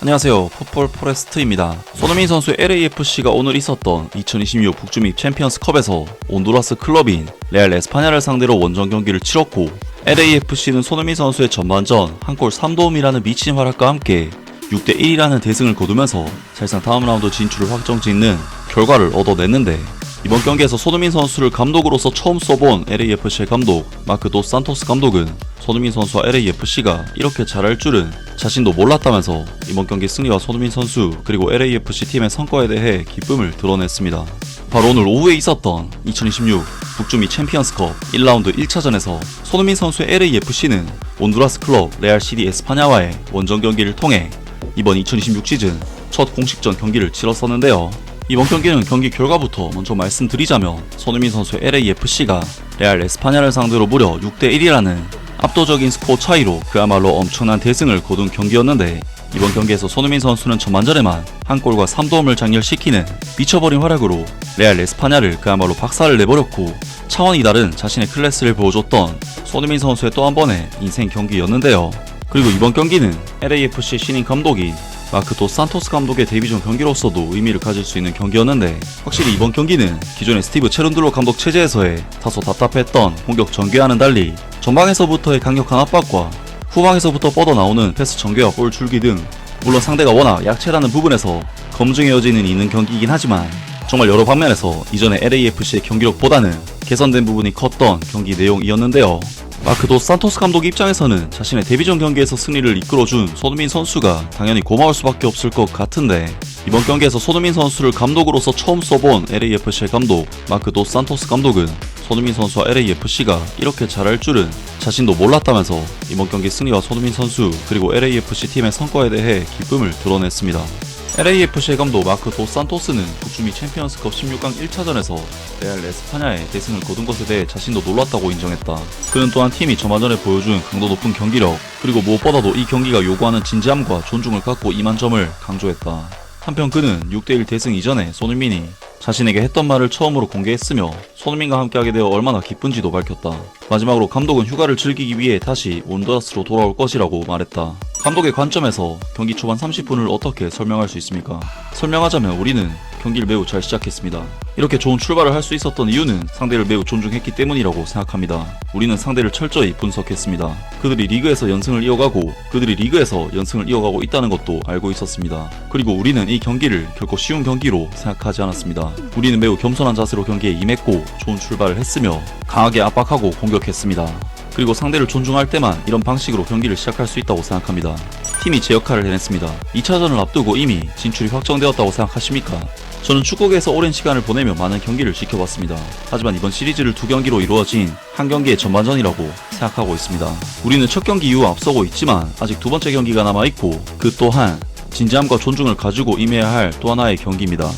안녕하세요, 풋볼 포레스트입니다. 손흥민 선수의 LAFC가 오늘 있었던 2026 북중미 챔피언스컵에서 온두라스 클럽인 레알 에스파냐를 상대로 원정 경기를 치렀고, LAFC는 손흥민 선수의 전반전 한 골 3도움이라는 미친 활약과 함께 6대1이라는 대승을 거두면서 사실상 다음 라운드 진출을 확정짓는 결과를 얻어냈는데, 이번 경기에서 손흥민 선수를 감독으로서 처음 써본 LAFC의 감독 마크 도 산토스 감독은 손흥민 선수와 LAFC가 이렇게 잘할 줄은 자신도 몰랐다면서 이번 경기 승리와 손흥민 선수 그리고 LAFC 팀의 성과에 대해 기쁨을 드러냈습니다. 바로 오늘 오후에 있었던 2026 북중미 챔피언스컵 1라운드 1차전에서 손흥민 선수의 LAFC는 온두라스 클럽 레알 CD 에스파냐와의 원정 경기를 통해 이번 2026 시즌 첫 공식전 경기를 치렀었는데요. 이번 경기는 경기 결과부터 먼저 말씀드리자면 손흥민 선수의 LAFC가 레알 에스파냐를 상대로 무려 6대1이라는 압도적인 스코어 차이로 그야말로 엄청난 대승을 거둔 경기였는데, 이번 경기에서 손흥민 선수는 전반전에만 한 골과 3도움을 장렬시키는 미쳐버린 활약으로 레알 에스파냐를 그야말로 박살을 내버렸고, 차원이 다른 자신의 클래스를 보여줬던 손흥민 선수의 또 한 번의 인생 경기였는데요. 그리고 이번 경기는 LAFC 신인 감독인 마크 도 산토스 감독의 데뷔전 경기로서도 의미를 가질 수 있는 경기였는데, 확실히 이번 경기는 기존의 스티브 체룬들로 감독 체제에서의 다소 답답했던 공격 전개와는 달리 전방에서부터의 강력한 압박과 후방에서부터 뻗어나오는 패스 전개와 볼 줄기 등, 물론 상대가 워낙 약체라는 부분에서 검증의 여지는 있는 경기이긴 하지만 정말 여러 방면에서 이전의 LAFC의 경기력보다는 개선된 부분이 컸던 경기 내용이었는데요. 마크 도 산토스 감독 입장에서는 자신의 데뷔전 경기에서 승리를 이끌어준 손흥민 선수가 당연히 고마울 수밖에 없을 것 같은데, 이번 경기에서 손흥민 선수를 감독으로서 처음 써본 LAFC의 감독 마크 도 산토스 감독은 손흥민 선수와 LAFC가 이렇게 잘할 줄은 자신도 몰랐다면서 이번 경기 승리와 손흥민 선수 그리고 LAFC 팀의 성과에 대해 기쁨을 드러냈습니다. LAFC의 감독 마크 도 산토스는 북중미 챔피언스컵 16강 1차전에서 레알 에스파냐의 대승을 거둔 것에 대해 자신도 놀랐다고 인정했다. 그는 또한 팀이 전반전에 보여준 강도 높은 경기력, 그리고 무엇보다도 이 경기가 요구하는 진지함과 존중을 갖고 임한 점을 강조했다. 한편 그는 6대1 대승 이전에 손흥민이 자신에게 했던 말을 처음으로 공개했으며 손흥민과 함께하게 되어 얼마나 기쁜지도 밝혔다. 마지막으로 감독은 휴가를 즐기기 위해 다시 온두라스로 돌아올 것이라고 말했다. 감독의 관점에서 경기 초반 30분을 어떻게 설명할 수 있습니까? 설명하자면 우리는 경기를 매우 잘 시작했습니다. 이렇게 좋은 출발을 할 수 있었던 이유는 상대를 매우 존중했기 때문이라고 생각합니다. 우리는 상대를 철저히 분석했습니다. 그들이 리그에서 연승을 이어가고 있다는 것도 알고 있었습니다. 그리고 우리는 이 경기를 결코 쉬운 경기로 생각하지 않았습니다. 우리는 매우 겸손한 자세로 경기에 임했고 좋은 출발을 했으며 강하게 압박하고 공격했습니다. 그리고 상대를 존중할 때만 이런 방식으로 경기를 시작할 수 있다고 생각합니다. 팀이 제 역할을 해냈습니다. 2차전을 앞두고 이미 진출이 확정되었다고 생각하십니까? 저는 축구계에서 오랜 시간을 보내며 많은 경기를 지켜봤습니다. 하지만 이번 시리즈를 2경기로 이루어진 한 경기의 전반전이라고 생각하고 있습니다. 우리는 첫 경기 이후 앞서고 있지만 아직 두 번째 경기가 남아있고, 그 또한 진지함과 존중을 가지고 임해야 할 또 하나의 경기입니다.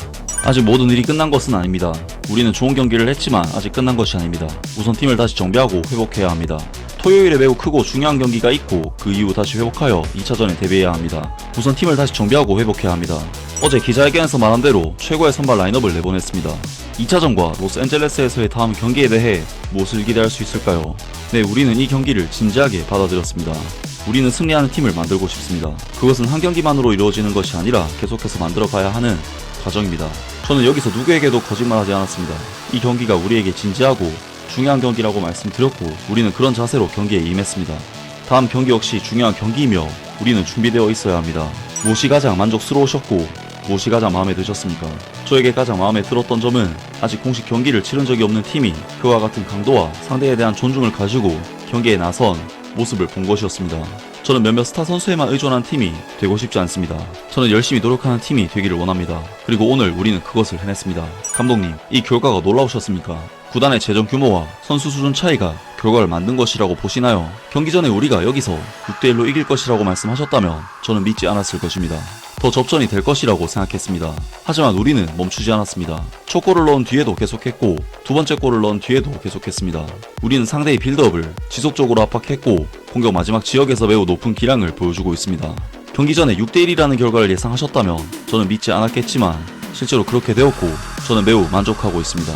아직 모든 일이 끝난 것은 아닙니다. 우리는 좋은 경기를 했지만 아직 끝난 것이 아닙니다. 우선 팀을 다시 정비하고 회복해야 합니다. 토요일에 매우 크고 중요한 경기가 있고 그 이후 다시 회복하여 2차전에 대비해야 합니다. 우선 팀을 다시 정비하고 회복해야 합니다. 어제 기자회견에서 말한 대로 최고의 선발 라인업을 내보냈습니다. 2차전과 로스앤젤레스에서의 다음 경기에 대해 무엇을 기대할 수 있을까요? 네, 우리는 이 경기를 진지하게 받아들였습니다. 우리는 승리하는 팀을 만들고 싶습니다. 그것은 한 경기만으로 이루어지는 것이 아니라 계속해서 만들어가야 하는 과정입니다. 저는 여기서 누구에게도 거짓말하지 않았습니다. 이 경기가 우리에게 진지하고 중요한 경기라고 말씀드렸고, 우리는 그런 자세로 경기에 임했습니다. 다음 경기 역시 중요한 경기이며 우리는 준비되어 있어야 합니다. 무엇이 가장 만족스러우셨고 무엇이 가장 마음에 드셨습니까? 저에게 가장 마음에 들었던 점은 아직 공식 경기를 치른 적이 없는 팀이 그와 같은 강도와 상대에 대한 존중을 가지고 경기에 나선 모습을 본 것이었습니다. 저는 몇몇 스타 선수에만 의존한 팀이 되고 싶지 않습니다. 저는 열심히 노력하는 팀이 되기를 원합니다. 그리고 오늘 우리는 그것을 해냈습니다. 감독님, 이 결과가 놀라우셨습니까? 구단의 재정 규모와 선수 수준 차이가 결과를 만든 것이라고 보시나요? 경기 전에 우리가 여기서 6대1로 이길 것이라고 말씀하셨다면 저는 믿지 않았을 것입니다. 더 접전이 될 것이라고 생각했습니다. 하지만 우리는 멈추지 않았습니다. 첫 골을 넣은 뒤에도 계속했고 두 번째 골을 넣은 뒤에도 계속했습니다. 우리는 상대의 빌드업을 지속적으로 압박했고 공격 마지막 지역에서 매우 높은 기량을 보여주고 있습니다. 경기 전에 6대1이라는 결과를 예상하셨다면 저는 믿지 않았겠지만 실제로 그렇게 되었고 저는 매우 만족하고 있습니다.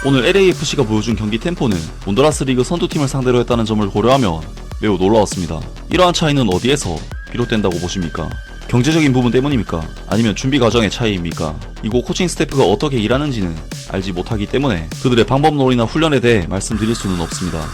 오늘 LAFC가 보여준 경기 템포는 온두라스 리그 선두팀을 상대로 했다는 점을 고려하면 매우 놀라웠습니다. 이러한 차이는 어디에서 비롯된다고 보십니까? 경제적인 부분 때문입니까? 아니면 준비 과정의 차이입니까? 이곳 코칭 스태프가 어떻게 일하는지는 알지 못하기 때문에 그들의 방법론이나 훈련에 대해 말씀드릴 수는 없습니다.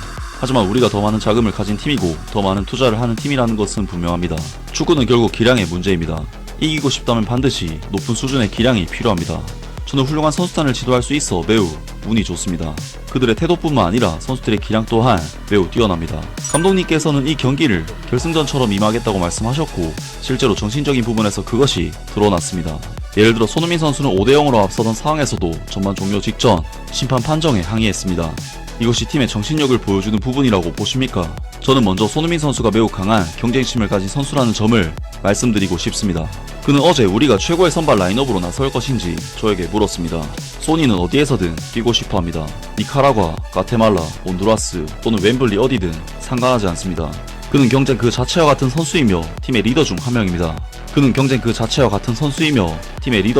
하지만 우리가 더 많은 자금을 가진 팀이고 더 많은 투자를 하는 팀이라는 것은 분명합니다. 축구는 결국 기량의 문제입니다. 이기고 싶다면 반드시 높은 수준의 기량이 필요합니다. 저는 훌륭한 선수단을 지도할 수 있어 매우 운이 좋습니다. 그들의 태도뿐만 아니라 선수들의 기량 또한 매우 뛰어납니다. 감독님께서는 이 경기를 결승전처럼 임하겠다고 말씀하셨고 실제로 정신적인 부분에서 그것이 드러났습니다. 예를 들어 손흥민 선수는 5대0으로 앞서던 상황에서도 전반 종료 직전 심판 판정에 항의했습니다. 이것이 팀의 정신력을 보여주는 부분이라고 보십니까? 저는 먼저 손흥민 선수가 매우 강한 경쟁심을 가진 선수라는 점을 말씀드리고 싶습니다. 그는 어제 우리가 최고의 선발 라인업으로 나설 것인지 저에게 물었습니다. 소니는 어디에서든 뛰고 싶어 합니다. 니카라과, 가테말라, 온두라스 또는 웸블리 어디든 상관하지 않습니다. 그는 경쟁 그 자체와 같은 선수이며 팀의 리더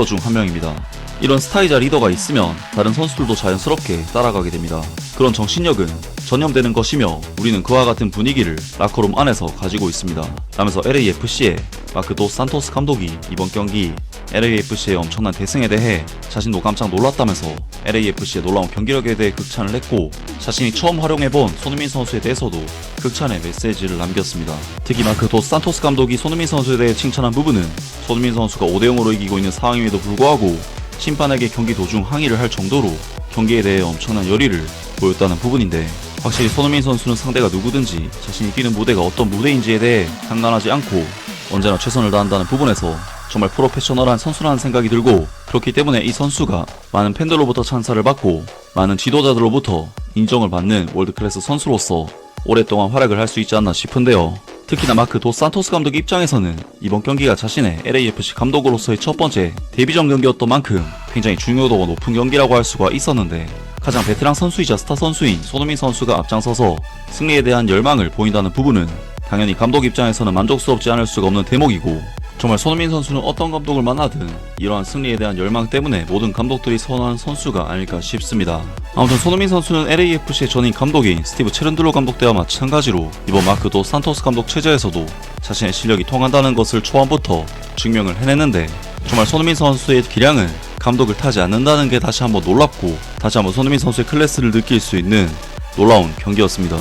중 한 명입니다. 이런 스타이자 리더가 있으면 다른 선수들도 자연스럽게 따라가게 됩니다. 그런 정신력은 전염되는 것이며 우리는 그와 같은 분위기를 라커룸 안에서 가지고 있습니다. 라면서 LAFC의 마크 도 산토스 감독이 이번 경기 LAFC의 엄청난 대승에 대해 자신도 깜짝 놀랐다면서 LAFC의 놀라운 경기력에 대해 극찬을 했고 자신이 처음 활용해본 손흥민 선수에 대해서도 극찬의 메시지를 남겼습니다. 특히 마크 도 산토스 감독이 손흥민 선수에 대해 칭찬한 부분은 손흥민 선수가 5대0으로 이기고 있는 상황임에도 불구하고 심판에게 경기 도중 항의를 할 정도로 경기에 대해 엄청난 열의를 보였다는 부분인데 확실히 손흥민 선수는 상대가 누구든지 자신이 뛰는 무대가 어떤 무대인지에 대해 상관하지 않고 언제나 최선을 다한다는 부분에서 정말 프로페셔널한 선수라는 생각이 들고 그렇기 때문에 이 선수가 많은 팬들로부터 찬사를 받고 많은 지도자들로부터 인정을 받는 월드클래스 선수로서 오랫동안 활약을 할 수 있지 않나 싶은데요. 특히나 마크 도 산토스 감독 입장에서는 이번 경기가 자신의 LAFC 감독으로서의 첫 번째 데뷔전 경기였던 만큼 굉장히 중요도가 높은 경기라고 할 수가 있었는데 가장 베테랑 선수이자 스타 선수인 손흥민 선수가 앞장서서 승리에 대한 열망을 보인다는 부분은 당연히 감독 입장에서는 만족스럽지 않을 수가 없는 대목이고 정말 손흥민 선수는 어떤 감독을 만나든 이러한 승리에 대한 열망 때문에 모든 감독들이 선호하는 선수가 아닐까 싶습니다. 아무튼 손흥민 선수는 LAFC의 전임 감독인 스티브 체른들로 감독 때와 마찬가지로 이번 마크 도 산토스 감독 체제에서도 자신의 실력이 통한다는 것을 초반부터 증명을 해냈는데 정말 손흥민 선수의 기량은 감독을 타지 않는다는 게 다시 한번 놀랍고 다시 한번 손흥민 선수의 클래스를 느낄 수 있는 놀라운 경기였습니다.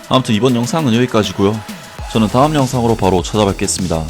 아무튼 이번 영상은 여기까지고요. 저는 다음 영상으로 바로 찾아뵙겠습니다.